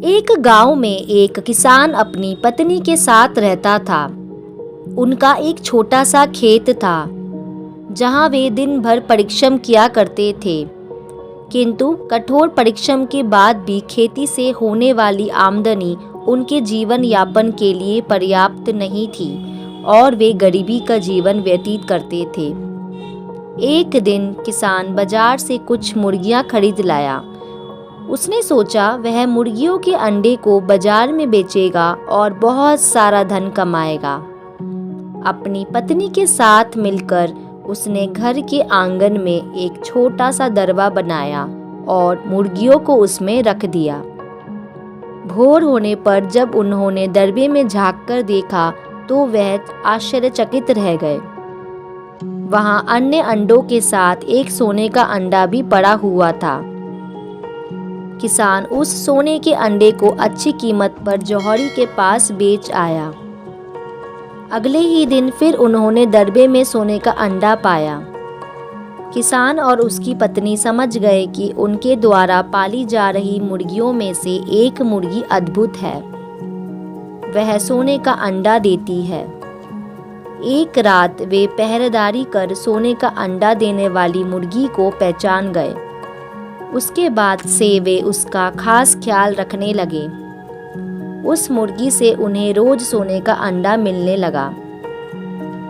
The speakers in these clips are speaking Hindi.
एक गांव में एक किसान अपनी पत्नी के साथ रहता था। उनका एक छोटा सा खेत था जहां वे दिन भर परिश्रम किया करते थे, किंतु कठोर परिश्रम के बाद भी खेती से होने वाली आमदनी उनके जीवन यापन के लिए पर्याप्त नहीं थी और वे गरीबी का जीवन व्यतीत करते थे। एक दिन किसान बाजार से कुछ मुर्गियां खरीद लाया। उसने सोचा वह मुर्गियों के अंडे को बाजार में बेचेगा और बहुत सारा धन कमाएगा। अपनी पत्नी के साथ मिलकर उसने घर के आंगन में एक छोटा सा दरबा बनाया और मुर्गियों को उसमें रख दिया। भोर होने पर जब उन्होंने दरबे में झांककर देखा तो वह आश्चर्यचकित रह गए। वहां अन्य अंडों के साथ एक सोने का अंडा भी पड़ा हुआ था। किसान उस सोने के अंडे को अच्छी कीमत पर जौहरी के पास बेच आया। अगले ही दिन फिर उन्होंने दरबे में सोने का अंडा पाया। किसान और उसकी पत्नी समझ गए कि उनके द्वारा पाली जा रही मुर्गियों में से एक मुर्गी अद्भुत है। वह सोने का अंडा देती है। एक रात वे पहरेदारी कर सोने का अंडा देने वाली मुर्गी को पहचान गए। उसके बाद से वे उसका खास ख्याल रखने लगे। उस मुर्गी से उन्हें रोज सोने का अंडा मिलने लगा।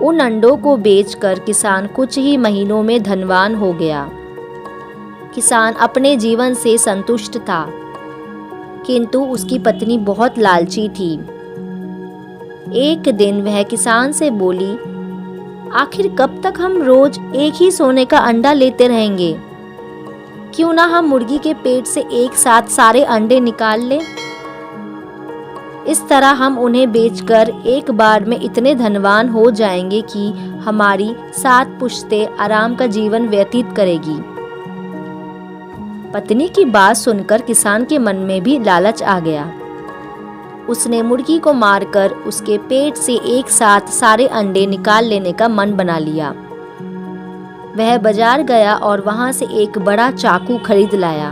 उन अंडों को बेचकर किसान कुछ ही महीनों में धनवान हो गया। किसान अपने जीवन से संतुष्ट था, किंतु उसकी पत्नी बहुत लालची थी। एक दिन वह किसान से बोली, आखिर कब तक हम रोज एक ही सोने का अंडा लेते रहेंगे? क्यों ना हम मुर्गी के पेट से एक साथ सारे अंडे निकाल लें। इस तरह हम उन्हें बेचकर एक बार में इतने धनवान हो जाएंगे कि हमारी 7 पुश्तें आराम का जीवन व्यतीत करेगी। पत्नी की बात सुनकर किसान के मन में भी लालच आ गया। उसने मुर्गी को मारकर उसके पेट से एक साथ सारे अंडे निकाल लेने का मन बना लिया। वह बाजार गया और वहां से एक बड़ा चाकू खरीद लाया।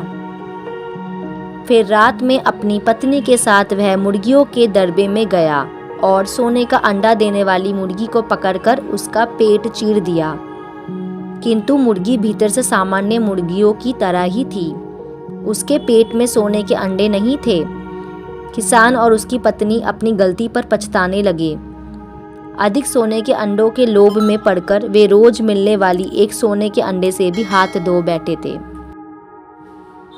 फिर रात में अपनी पत्नी के साथ वह मुर्गियों के दरबे में गया और सोने का अंडा देने वाली मुर्गी को पकड़कर उसका पेट चीर दिया। किंतु मुर्गी भीतर से सामान्य मुर्गियों की तरह ही थी। उसके पेट में सोने के अंडे नहीं थे। किसान और उसकी पत्नी अपनी गलती पर पछताने लगे। अधिक सोने के अंडों के लोभ में पड़कर वे रोज मिलने वाली एक सोने के अंडे से भी हाथ धो बैठे थे।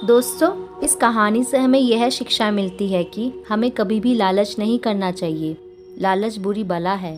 दोस्तों, इस कहानी से हमें यह शिक्षा मिलती है कि हमें कभी भी लालच नहीं करना चाहिए। लालच बुरी बला है।